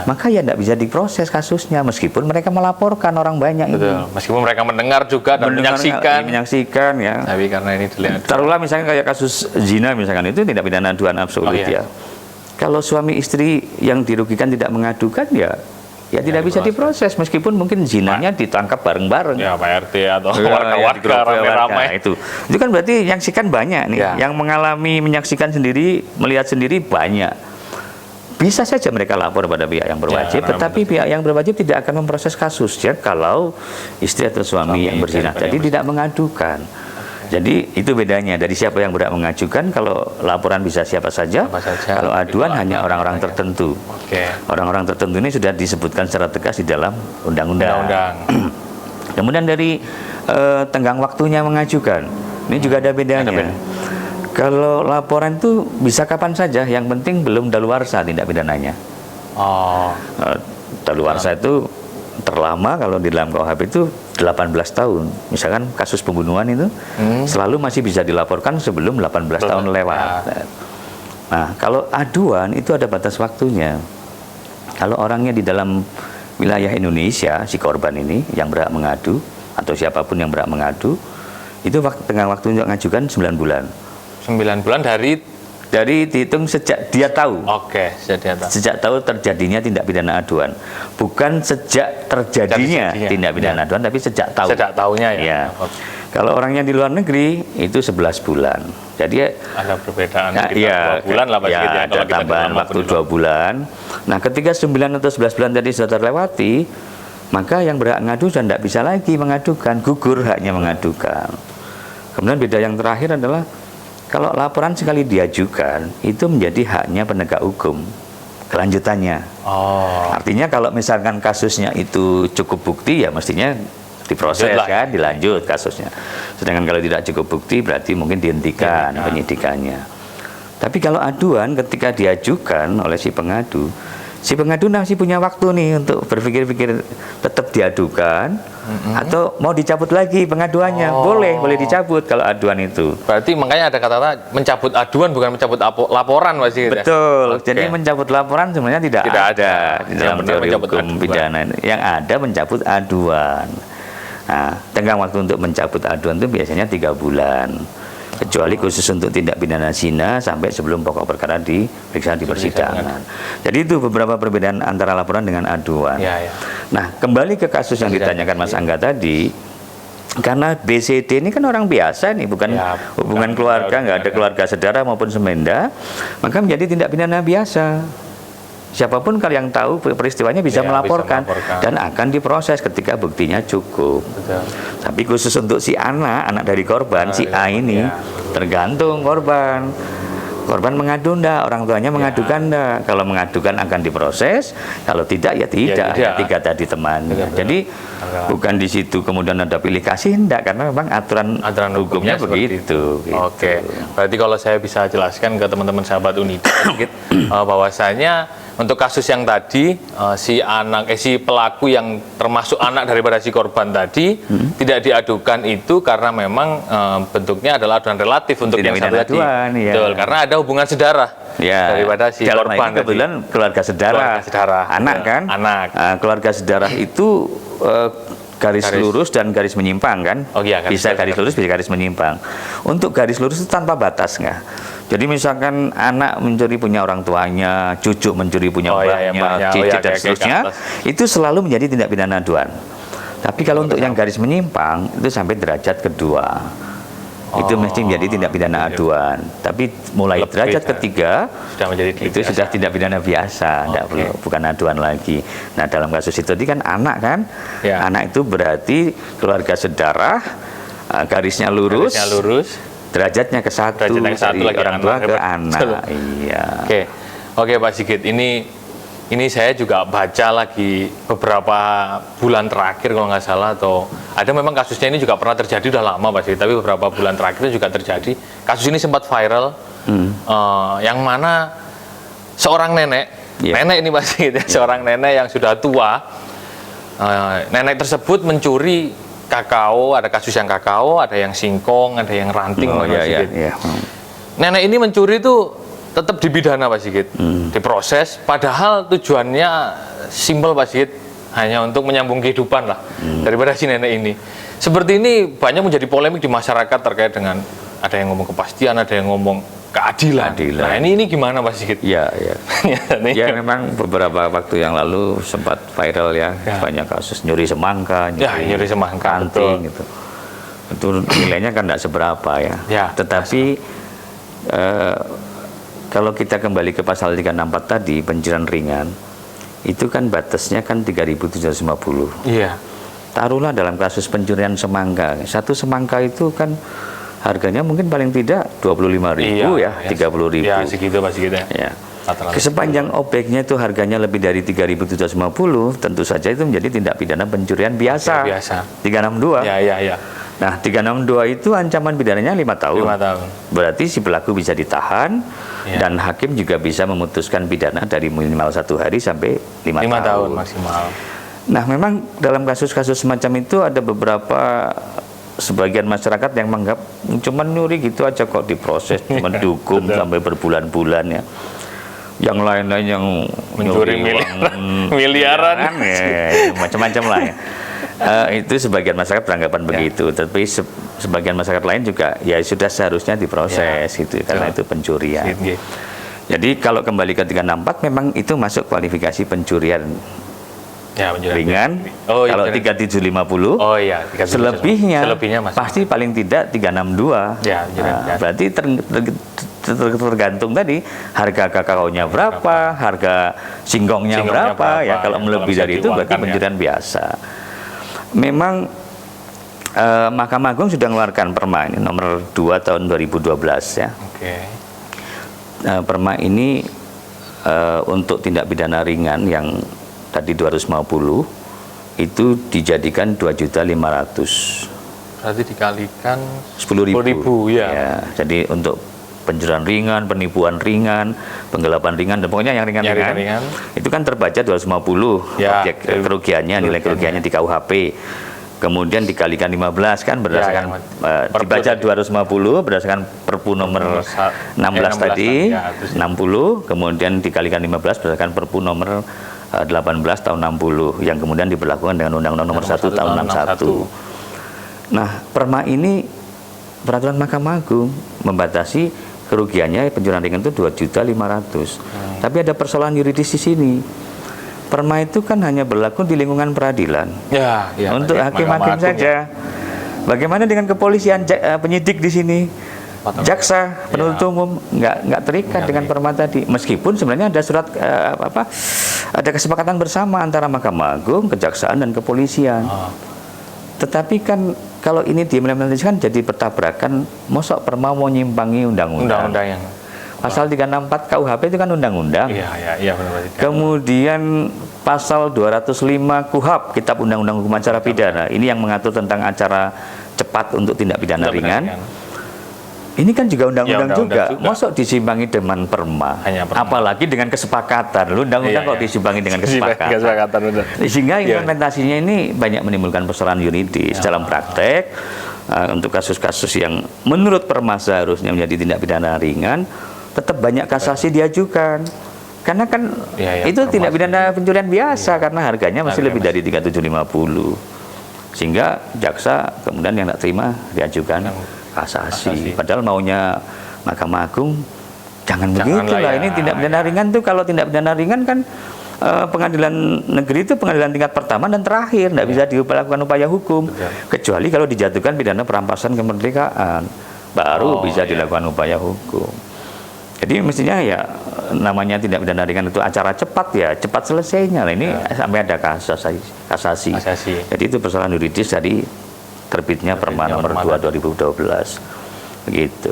maka ya tidak bisa diproses kasusnya meskipun mereka melaporkan orang banyak. Betul. Meskipun mereka mendengar juga dan menyaksikan ya. Tapi karena ini taruhlah misalnya kayak kasus zina misalkan, itu tindak pidana aduan absolut ya. Kalau suami istri yang dirugikan tidak mengadukan ya tidak bisa diproses meskipun mungkin zinanya ditangkap bareng-bareng. Ya Pak RT atau warga-warga ramai-ramai. Itu kan berarti menyaksikan banyak nih. Yang mengalami menyaksikan sendiri, melihat sendiri banyak. Bisa saja mereka lapor pada pihak yang berwajib, tetapi pihak yang berwajib tidak akan memproses kasusnya kalau istri atau suami yang berzina tadi tidak mengadukan. Jadi itu bedanya dari siapa yang berhak mengajukan. Kalau laporan bisa siapa saja. Kalau aduan hanya orang-orang tertentu. Orang-orang tertentu ini sudah disebutkan secara tegas di dalam undang-undang. Kemudian dari tenggang waktunya mengajukan, ini juga ada bedanya. Kalau laporan itu bisa kapan saja, yang penting belum daluarsa tindak pidananya. Daluarsa itu terlama kalau di dalam KUHP itu 18 tahun. Misalkan kasus pembunuhan itu selalu masih bisa dilaporkan sebelum 18 tahun lewat. Nah, kalau aduan itu ada batas waktunya. Kalau orangnya di dalam wilayah Indonesia, si korban ini yang berhak mengadu atau siapapun yang berhak mengadu, itu tengah waktu untuk mengajukan 9 bulan. 9 bulan dari dihitung sejak dia tahu. Sejak tahu terjadinya tindak pidana aduan. Bukan sejak terjadinya tindak pidana aduan, tapi sejak tahu. Sejak tahunya ya. Kalau orangnya di luar negeri itu 11 bulan. Jadi ada perbedaan sekitar 2 bulan lah Pak. Ada tambahan waktu 2 bulan. Nah, ketika 9 atau 11 bulan tadi sudah terlewati, maka yang berhak ngadu sudah tidak bisa lagi mengadukan, gugur haknya mengadukan. Kemudian beda yang terakhir adalah kalau laporan sekali diajukan, itu menjadi haknya penegak hukum kelanjutannya. Artinya kalau misalkan kasusnya itu cukup bukti, ya mestinya diproses kan, dilanjut kasusnya. Sedangkan kalau tidak cukup bukti, berarti mungkin dihentikan penyidikannya. Tapi kalau aduan ketika diajukan oleh si pengadu masih punya waktu nih untuk berpikir-pikir tetap diadukan atau mau dicabut lagi pengaduannya. Boleh dicabut kalau aduan itu. Berarti makanya ada kata-kata mencabut aduan bukan mencabut laporan pasti. Betul. Jadi mencabut laporan sebenarnya tidak ada di dalam teori hukum pidana. Yang ada mencabut aduan. Nah, tenggang waktu untuk mencabut aduan itu biasanya 3 bulan. Kecuali khusus untuk tindak pidana zina sampai sebelum pokok perkara diperiksa di persidangan. Jadi itu beberapa perbedaan antara laporan dengan aduan. Nah, kembali ke kasus yang ditanyakan Mas Angga tadi, karena BCD ini kan orang biasa nih, bukan hubungan keluarga, nggak ada keluarga saudara maupun semenda, maka menjadi tindak pidana biasa. Siapapun kalau yang tahu peristiwanya bisa melaporkan dan akan diproses ketika buktinya cukup. Tapi khusus untuk si anak dari korban, si A ini tergantung korban mengadu ndak, orang tuanya mengadukan ndak. Kalau mengadukan akan diproses, kalau tidak ya tidak. Tiga tadi temannya. Jadi bukan di situ kemudian ada pilih kasih ndak, karena memang aturan hukumnya begitu. Oke. Berarti kalau saya bisa jelaskan ke teman-teman sahabat Unida sedikit bahwasanya untuk kasus yang tadi si pelaku yang termasuk anak daripada si korban tadi tidak diadukan itu karena memang bentuknya adalah aduan relatif untuk yang satu tadi. Betul, karena ada hubungan sedarah daripada si korban. Kebetulan keluarga sedarah. Anak kan? Anak. Keluarga sedarah itu garis lurus dan garis menyimpang kan? Bisa garis lurus, bisa garis menyimpang. Untuk garis lurus itu tanpa batas nggak? Jadi misalkan anak mencuri punya orang tuanya, cucu mencuri punya mbahnya, cicit dan seterusnya, itu selalu menjadi tindak pidana aduan. Tapi kalau untuk yang garis menyimpang itu sampai derajat kedua. itu mesti menjadi tindak pidana aduan. Tapi mulai derajat ketiga itu sudah tindak pidana biasa, bukan aduan lagi. Nah, dalam kasus itu kan anak kan, anak itu berarti keluarga sedarah, garisnya lurus, derajatnya ke satu dari orang tua ke anak. Iya. Oke Pak Sigit, ini saya juga baca lagi beberapa bulan terakhir kalau nggak salah, atau ada memang kasusnya ini juga pernah terjadi, udah lama Pak Sigit, tapi beberapa bulan terakhir itu juga terjadi. Kasus ini sempat viral, yang mana seorang nenek ini Pak Sigit, seorang nenek yang sudah tua, nenek tersebut mencuri kakao, ada kasus yang kakao, ada yang singkong, ada yang ranting Pak Sigit. Nenek ini mencuri itu tetap dipidana Pak Sigit, diproses, padahal tujuannya simpel Pak Sigit, hanya untuk menyambung kehidupan lah daripada si nenek ini. Seperti ini banyak menjadi polemik di masyarakat terkait dengan, ada yang ngomong kepastian, ada yang ngomong keadilan. Nah ini gimana Pak Sigit? Ya memang beberapa waktu yang lalu sempat viral banyak kasus nyuri semangka, nyuri semangka, kanting gitu. Itu nilainya kan tidak seberapa tetapi kalau kita kembali ke pasal 364 tadi, pencurian ringan, itu kan batasnya kan 3.750. Iya. Taruhlah dalam kasus pencurian semangka, satu semangka itu kan harganya mungkin paling tidak 25.000 30.000. Ya, segitu Pak Sigit ya. Sepanjang objeknya itu harganya lebih dari 3.750, tentu saja itu menjadi tindak pidana pencurian biasa. 362. Ya. Nah, 362 itu ancaman pidananya 5 tahun. 5 tahun. Berarti si pelaku bisa ditahan dan hakim juga bisa memutuskan pidana dari minimal 1 hari sampai 5 tahun maksimal. Nah, memang dalam kasus-kasus semacam itu ada beberapa sebagian masyarakat yang menganggap cuma nyuri gitu aja kok diproses, cuma dihukum sampai berbulan-bulan ya. Yang lain-lain yang mencuri miliaran macam-macam lah ya. Itu sebagian masyarakat beranggapan begitu, tapi sebagian masyarakat lain juga ya sudah seharusnya diproses gitu karena itu pencurian. Jadi kalau kembali ke 364 memang itu masuk kualifikasi pencurian ringan. Kalau 3750 selebihnya pasti paling tidak 362. Berarti tergantung tadi harga kakaonya berapa, harga singkongnya berapa ya. Kalau melebihi dari itu berarti pencurian biasa. Memang Mahkamah Agung sudah mengeluarkan Perma ini nomor 2 tahun 2012 ya. Perma ini untuk tindak pidana ringan yang tadi 250 itu dijadikan 2.500.000. Berarti dikalikan 10.000 ya. Jadi untuk pencurian ringan, penipuan ringan, penggelapan ringan, dan pokoknya yang ringan-ringan itu kan terbaca 250 objek kerugiannya, nilai kerugiannya di KUHP. Kemudian dikalikan 15 kan berdasarkan dibaca 250 berdasarkan Perpu nomor 16 tadi 60, kemudian dikalikan 15 berdasarkan Perpu nomor 18 tahun 60 yang kemudian diberlakukan dengan Undang-Undang nomor 1 tahun 61. Nah, Perma ini peraturan Mahkamah Agung membatasi kerugiannya pencurian ringan itu 2.500.000. Tapi ada persoalan yuridis di sini. Perma itu kan hanya berlaku di lingkungan peradilan. Untuk hakim-hakim saja. Bagaimana dengan kepolisian, penyidik di sini? Jaksa, penuntut umum nggak terikat dengan Perma tadi. Meskipun sebenarnya ada surat ada kesepakatan bersama antara Mahkamah Agung, Kejaksaan dan kepolisian. Tetapi kan kalau ini diimplementasikan jadi bertabrakan, mosok Perma mau nyimpangi undang-undang. Pasal 364 KUHP itu kan undang-undang. Benar. Kemudian pasal 205 KUHP, Kitab Undang-Undang Hukum Acara Pidana, ini yang mengatur tentang acara cepat untuk tindak pidana ringan. Ini kan juga undang-undang juga. Mosok disimpangi dengan Perma. Apalagi dengan kesepakatan. Undang-undang kok disimpangi dengan kesepakatan. Sehingga implementasinya ini banyak menimbulkan persoalan yuridis dalam praktek. Untuk kasus-kasus yang menurut Perma seharusnya menjadi tindak pidana ringan, tetap banyak kasasi diajukan. Karena kan itu tindak pidana pencurian biasa karena harganya masih lebih dari 3.750. Sehingga jaksa kemudian yang tidak terima diajukan kasasi. Padahal maunya Mahkamah Agung jangan begitu lah. Ini tindak pidana ringan tuh, kalau tindak pidana ringan kan pengadilan negeri itu pengadilan tingkat pertama dan terakhir, tidak bisa dilakukan upaya hukum kecuali kalau dijatuhkan pidana perampasan kemerdekaan. baru bisa dilakukan upaya hukum. Jadi mestinya ya namanya tindak pidana ringan itu acara cepat ya, cepat selesainya. Nah, ini sampai ada kasasi. Jadi itu persoalan yuridis dari terbitnya Perma nomor 2 2012. Begitu.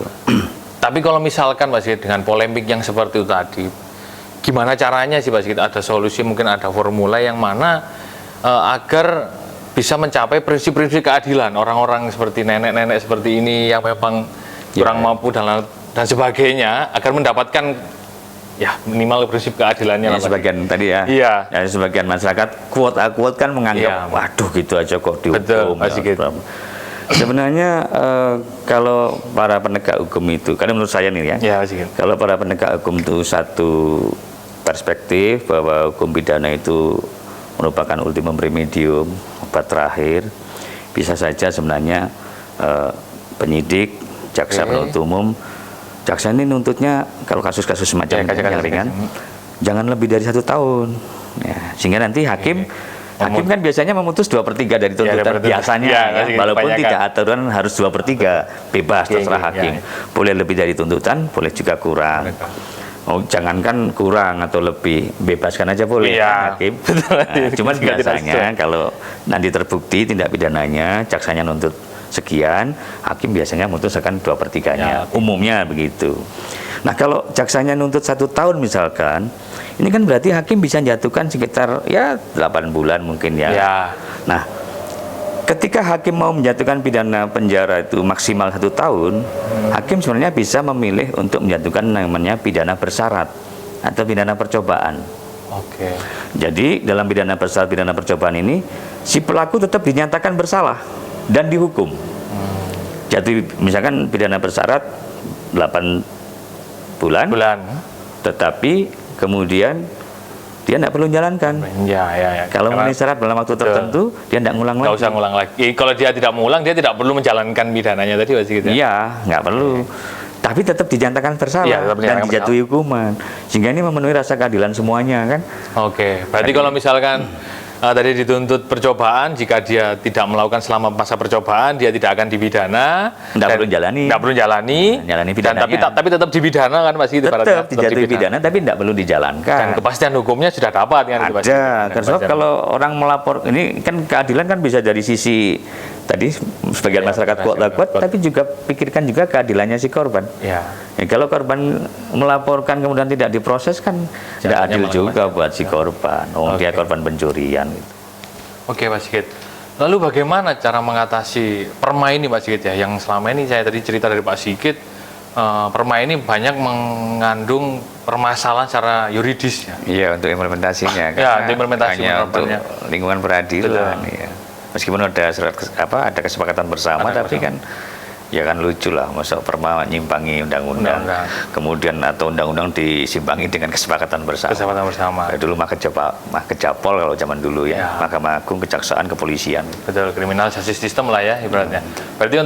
Tapi kalau misalkan Pak Sigit dengan polemik yang seperti itu tadi, gimana caranya sih Pak Sigit? Ada solusi, mungkin ada formula yang mana agar bisa mencapai prinsip-prinsip keadilan orang-orang seperti nenek-nenek seperti ini yang memang kurang mampu dan sebagainya agar mendapatkan ya minimal prinsip keadilannya. Ya, sebagian tadi ya. Iya. Ya, sebagian masyarakat quote kan menganggap waduh gitu aja kok dihukum. Betul, sebenarnya kalau para penegak hukum itu, karena menurut saya nih ya, kalau para penegak hukum itu satu perspektif bahwa hukum pidana itu merupakan ultimum remedium, obat terakhir, bisa saja sebenarnya penyidik, jaksa penuntut umum, jaksa ini nuntutnya kalau kasus-kasus semacam yang ringan, jangan lebih dari 1 tahun, ya, sehingga nanti hakim kan biasanya memutus 2/3 dari tuntutan biasanya, walaupun tidak aturan harus 2/3, bebas terserah hakim. Boleh lebih dari tuntutan, boleh juga kurang. Jangankan kurang atau lebih, bebaskan aja boleh hakim. Cuman biasanya kalau nanti terbukti tindak pidananya, jaksanya nuntut sekian, hakim biasanya memutuskan 2/3-nya, umumnya begitu. Nah, kalau jaksanya nuntut 1 tahun misalkan, ini kan berarti hakim bisa jatuhkan sekitar 8 bulan mungkin ya. Nah, ketika hakim mau menjatuhkan pidana penjara itu maksimal 1 tahun, hakim sebenarnya bisa memilih untuk menjatuhkan namanya pidana bersyarat atau pidana percobaan. Jadi dalam pidana bersyarat, pidana percobaan ini, si pelaku tetap dinyatakan bersalah dan dihukum. Jadi misalkan pidana bersyarat 8 bulan, tetapi kemudian dia tidak perlu menjalankan. Kalau memenuhi syarat dalam waktu tertentu, dia tidak ngulang lagi. Nggak usah ngulang lagi. Kalau dia tidak mengulang, dia tidak perlu menjalankan pidananya tadi, Pak Sigit. Iya, nggak perlu. Tapi tetap dinyatakan bersalah dan dijatuhi hukuman. Sehingga ini memenuhi rasa keadilan semuanya kan. Berarti kalau misalkan tadi dituntut percobaan, jika dia tidak melakukan selama masa percobaan, dia tidak akan dipidana. Tidak perlu jalani pidananya. Tapi tetap dipidana kan Mas gitu. Tetap dijatuhi pidana, tapi tidak perlu dijalankan. Dan kepastian hukumnya sudah dapat kan? Ada. Karena kalau orang melapor, ini kan keadilan kan bisa dari sisi tadi sebagian masyarakat kuat, tapi juga pikirkan juga keadilannya si korban. Kalau korban melaporkan kemudian tidak diproses kan tidak adil juga buat si korban. Dia korban pencurian. Pak Sigit. Lalu bagaimana cara mengatasi Perma ini Pak Sigit ya? Yang selama ini saya tadi cerita dari Pak Sigit, Perma ini banyak mengandung permasalahan secara yuridis ya. Iya, untuk implementasinya. Untuk implementasi untuk lingkungan peradilan. Ya. Meskipun ada ada kesepakatan bersama, tapi kan ya kan lucu lah, masa Perma nyimpangi undang-undang, kemudian atau undang-undang disimpangi dengan kesepakatan bersama. Dulu mah kejapol kalau zaman dulu ya, Mahkamah Agung, Kejaksaan, Kepolisian. Betul, kriminal justice system lah ya ibaratnya. Berarti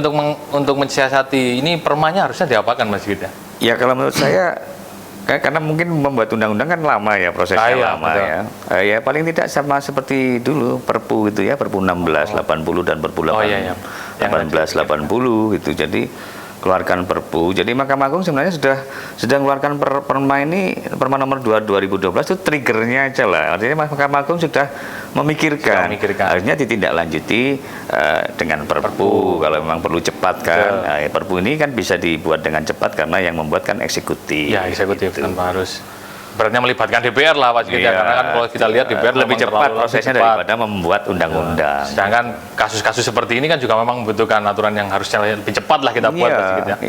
untuk mensiasati ini Permanya harusnya diapakan Mas Sigit ya? Ya kalau menurut saya karena mungkin membuat undang-undang kan lama ya, prosesnya lama ya. Ya paling tidak sama seperti dulu Perpu itu ya, Perpu 1680 dan Perpu 1880 itu. Jadi keluarkan Perpu. Jadi Mahkamah Agung sebenarnya sudah mengeluarkan Perma ini, Perma nomor 2 2012 itu triggernya aja lah. Artinya Mahkamah Agung sudah memikirkan. Harusnya ditindaklanjuti dengan Perpu kalau memang perlu cepat kan. Perpu ini kan bisa dibuat dengan cepat karena yang membuat kan eksekutif. Ya, eksekutif gitu. Tanpa harus beratnya melibatkan DPR lah Pak Sigit, karena kan kalau kita lihat DPR lebih cepat prosesnya daripada membuat undang-undang. Sedangkan kasus-kasus seperti ini kan juga memang membutuhkan aturan yang harusnya lebih cepat lah kita buat Pak Sigit ya.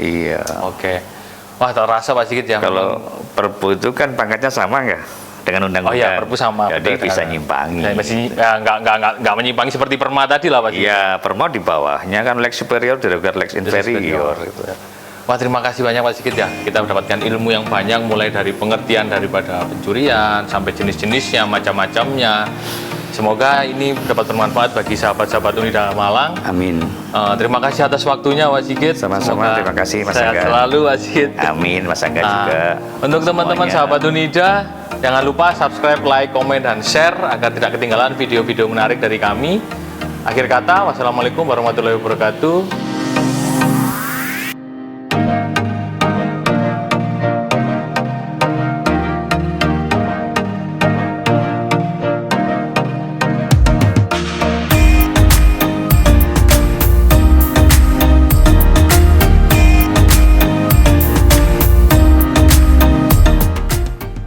Wah, terasa Pak Sigit ya. Kalau Perpu itu kan pangkatnya sama nggak dengan undang-undang? Perpu sama. Jadi bisa nyimpangi. Nggak menyimpangi seperti Perma tadi lah Pak Sigit. Iya, Perma di bawahnya kan lex superior derivat lex inferior. Wah, terima kasih banyak Pak Sigit ya. Kita mendapatkan ilmu yang banyak, mulai dari pengertian daripada pencurian sampai jenis-jenisnya, macam-macamnya. Semoga ini dapat bermanfaat bagi sahabat-sahabat Unida Malang. Amin. Terima kasih atas waktunya Pak Sigit. Sama-sama, terima kasih Mas Angga. Sehat selalu Pak Sigit. Amin, Mas Angga juga. Untuk teman-teman sahabat Unida, jangan lupa subscribe, like, komen, dan share agar tidak ketinggalan video-video menarik dari kami. Akhir kata, wassalamualaikum warahmatullahi wabarakatuh.